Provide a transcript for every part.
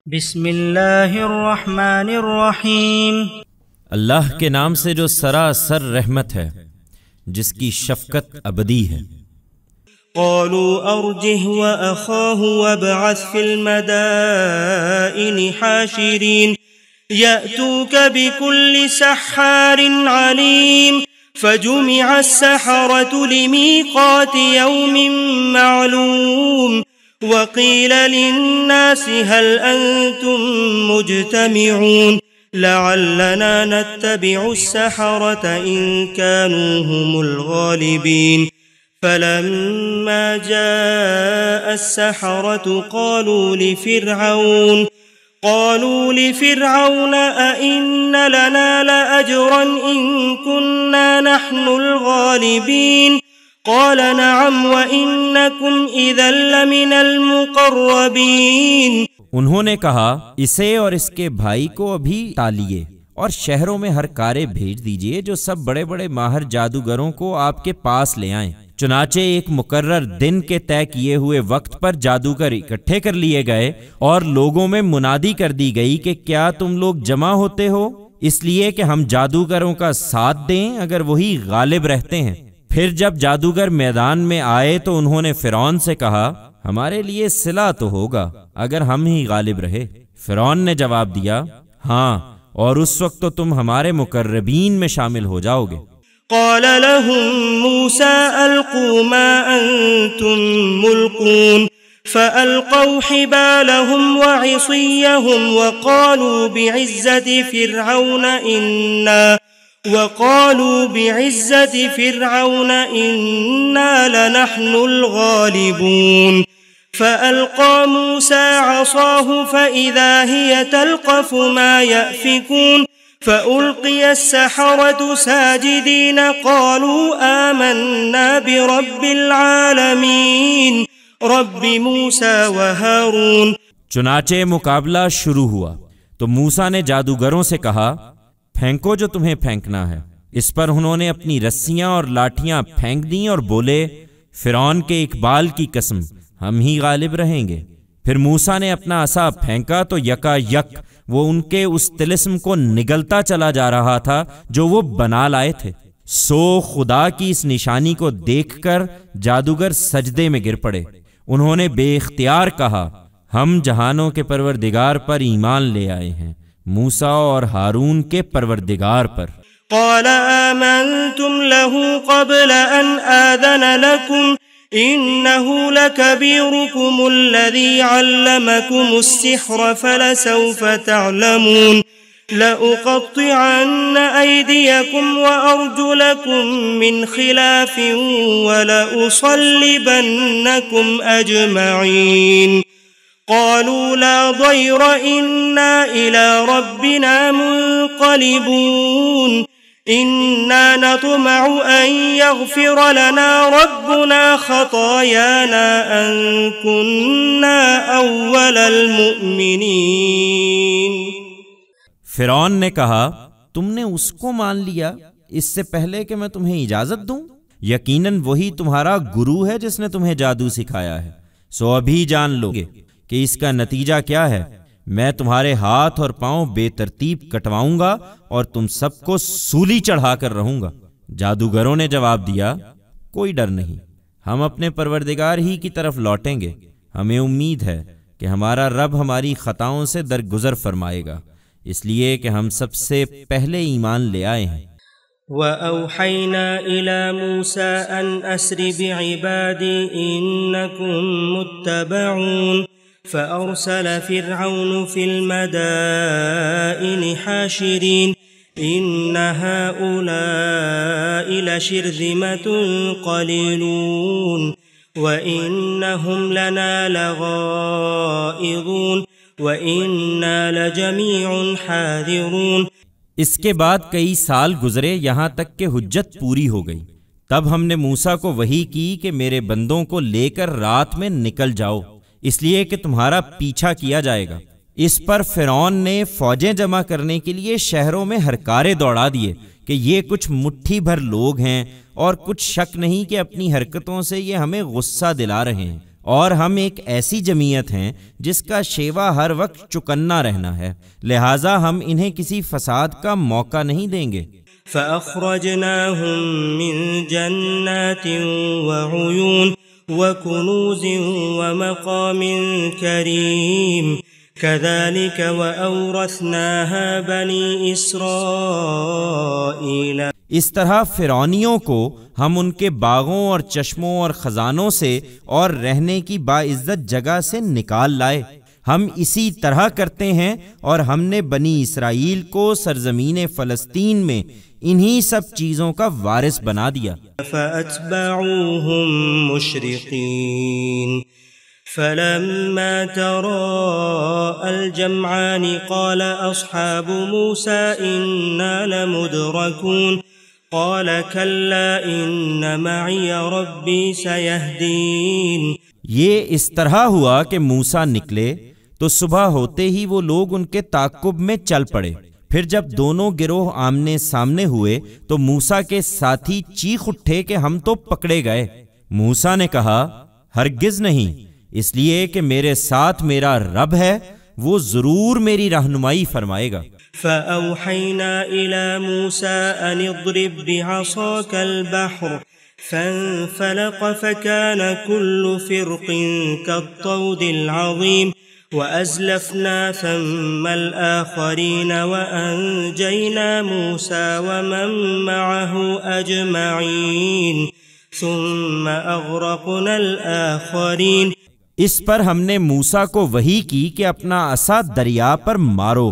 بسم اللہ الرحمن الرحیم۔ اللہ کے نام سے جو سراسر رحمت ہے، جس کی شفقت ابدی ہے۔ قالوا ارجه وأخاه وابعث في المدائن حاشرين يأتوك بكل سحار عليم فجمع السحرة لميقات يوم معلوم وقيل للناس هل أنتم مجتمعون لعلنا نتبع السحرة إن كانوا هم الغالبين فلما جاء السحرة قالوا لفرعون أئن لنا لأجرا إن كنا نحن الغالبين قال نعم وإنكم إذا لمن المقربين۔ انہوں نے کہا اسے اور اس کے بھائی کو ابھی ٹالیے اور شہروں میں ہر کارے بھیج دیجئے جو سب بڑے بڑے ماہر جادوگروں کو آپ کے پاس لے آئیں۔ چنانچہ ایک مقرر دن کے طے کیے ہوئے وقت پر جادوگر اکٹھے کر لیے گئے اور لوگوں میں منادی کر دی گئی کہ کیا تم لوگ جمع ہوتے ہو اس لیے کہ ہم جادوگروں کا ساتھ دیں اگر وہی غالب رہتے ہیں۔ پھر جب جادوگر میدان میں آئے تو انہوں نے فرعون سے کہا ہمارے لیے صلہ تو ہوگا اگر ہم ہی غالب رہے۔ فرعون نے جواب دیا ہاں، اور اس وقت تو تم ہمارے مقربین میں شامل ہو جاؤ گے۔ قال لهم موسى ألقوا ما أنتم ملقون فألقوا حبالهم وعصيهم وقالوا بعزة فرعون إنا لنحن الغالبون فألقى موسى عصاه فإذا هي تلقف ما يأفكون فألقي السحرة ساجدين قالوا آمنا برب العالمين رب موسى وهارون۔ چنانچہ مقابلہ شروع ہوا تو موسیٰ نے جادوگروں سے کہا پھینکو جو تمہیں پھینکنا ہے۔ اس پر انہوں نے اپنی رسیاں اور لاٹھیاں پھینک دیں اور بولے فرعون کے اقبال کی قسم ہم ہی غالب رہیں گے۔ پھر موسیٰ نے اپنا عصا پھینکا تو یکا یک وہ ان کے اس طلسم کو نگلتا چلا جا رہا تھا جو وہ بنا لائے تھے۔ سو خدا کی اس نشانی کو دیکھ کر جادوگر سجدے میں گر پڑے۔ انہوں نے بے اختیار کہا ہم جہانوں کے پروردگار پر ایمان لے آئے ہیں، موسیٰ اور ہارون کے پروردگار پر۔ قال آمنتم له قبل ان آذن لكم إنه لكبيركم الذي علمكم السحر فلسوف تعلمون لأقطعن أيديكم وأرجلكم من خلاف ولأصلبنكم أجمعين قالوا لا ضير إنا إلى ربنا منقلبون إنا نطمع أن يغفر لنا ربنا خطايانا أن كنا أول المؤمنين۔ فرعون نے کہا تم نے اس کو مان لیا اس سے پہلے کہ میں تمہیں اجازت دوں؟ یقیناً وہی تمہارا گرو ہے جس نے تمہیں جادو سکھایا ہے، سو ابھی جان لو گے کہ اس کا نتیجہ کیا ہے۔ میں تمہارے ہاتھ اور پاؤں بے ترتیب کٹواؤں گا اور تم سب کو سولی چڑھا کر رہوں گا۔ جادوگروں نے جواب دیا کوئی ڈر نہیں، ہم اپنے پروردگار ہی کی طرف لوٹیں گے، ہمیں امید ہے کہ ہمارا رب ہماری خطاؤں سے درگزر فرمائے گا، اس لیے کہ ہم سب سے پہلے ایمان لے آئے ہیں۔ وَأَوْحَيْنَا إِلَى مُوسَىٰ أَنْ أَسْرِ بِعِبَادِي إِنَّكُمْ مُتَّبَعُونَ فأرسل فرعون في المدائن حاشرين إن هؤلاء لشرذمة قليلون وإنهم لنا لغائظون وإنا لجميع حاذرون۔ اس کے بعد کئی سال گزرے یہاں تک کہ حجت پوری ہو گئی۔ تب ہم نے موسیٰ کو وحی کی کہ میرے بندوں کو لے کر رات میں نکل جاؤ اس لیے کہ تمہارا پیچھا کیا جائے گا۔ اس پر فرعون نے فوجیں جمع کرنے کے لیے شہروں میں ہرکارے دوڑا دیے کہ یہ کچھ مٹھی بھر لوگ ہیں اور کچھ شک نہیں کہ اپنی حرکتوں سے یہ ہمیں غصہ دلا رہے ہیں اور ہم ایک ایسی جمعیت ہیں جس کا شیوا ہر وقت چکنا رہنا ہے، لہٰذا ہم انہیں کسی فساد کا موقع نہیں دیں گے۔ فأخرجناهم من جنات وعيون وكنوز ومقام كريم كذلك وأورثناها بني إسرائيل۔ اس طرح فرعونیوں کو ہم ان کے باغوں اور چشموں اور خزانوں سے اور رہنے کی باعزت جگہ سے نکال لائے۔ ہم اسی طرح کرتے ہیں، اور ہم نے بنی اسرائیل کو سرزمین فلسطین میں انہی سب چیزوں کا وارث بنا دیا۔ فأتبعوهم مشرقين فلما تراءى الجمعان قال أصحاب موسى إنا لمدركون قال كلا إن معي ربي سيهدين۔ یہ اس طرح ہوا کہ موسیٰ نکلے تو صبح ہوتے ہی وہ لوگ ان کے تعاقب میں چل پڑے۔ پھر جب دونوں گروہ آمنے سامنے ہوئے تو موسیٰ کے ساتھی چیخ اٹھے کہ ہم تو پکڑے گئے۔ موسیٰ نے کہا ہرگز نہیں، اس لیے کہ میرے ساتھ میرا رب ہے، وہ ضرور میری رہنمائی فرمائے گا۔ فأوحينا إلى موسى أن اضرب بعصاك البحر فانفلق فكان كل فرق كالطود العظيم وأزلفنا ثم الآخرين وأنجينا موسى ومن معه أجمعين ثم أغرقنا الآخرين۔ اس پر ہم نے موسیٰ کو وحی کی کہ اپنا عصا دریا پر مارو۔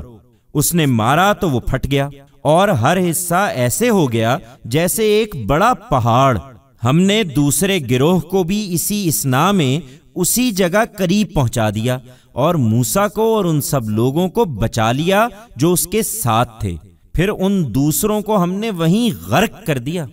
اس نے مارا تو وہ پھٹ گیا اور ہر حصہ ایسے ہو گیا جیسے ایک بڑا پہاڑ۔ ہم نے دوسرے گروہ کو بھی اسی اسنا میں اسی جگہ قریب پہنچا دیا، اور موسیٰ کو اور ان سب لوگوں کو بچا لیا جو اس کے ساتھ تھے۔ پھر ان دوسروں کو ہم نے وہیں غرق کر دیا۔